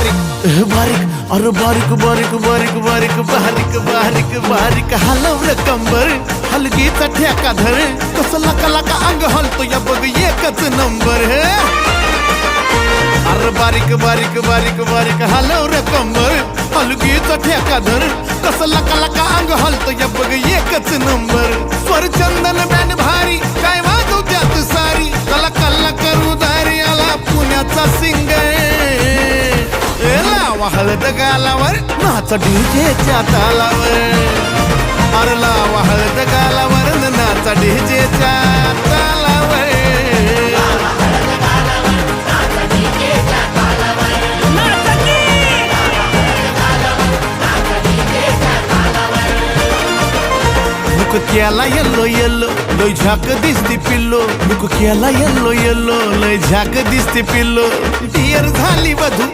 बारीक बारीक अरे बारीक बारीक बारीक बारीक बारीक बारीक बारीक हलव रे कंबर हलगीचा ठेका धर कसं लका लका अंग हलतो या बघ एकच नंबर हे अरे बारीक बारीक बारीक बारीक हलव रे कंबर हलगीचा ठेका धर कसं लका लका अंग हलतो या बघ एकच नंबर स्वर चंदन बँड भारी काय वाजव त्यात सारी कला कल्ला करू दारी आला पुण्याचा सिंगर लावा हळद गालावर नाच डीजेच्या तालावर अरे लावा हळद गालावर नाच डीजेच्या तालावर मुख केला येल्लो येल्लो लय झाक दिसती पिल्लो मुख केला येल्लो येल्लो लय झाक दिसती पिल्लो डियर झाली वधू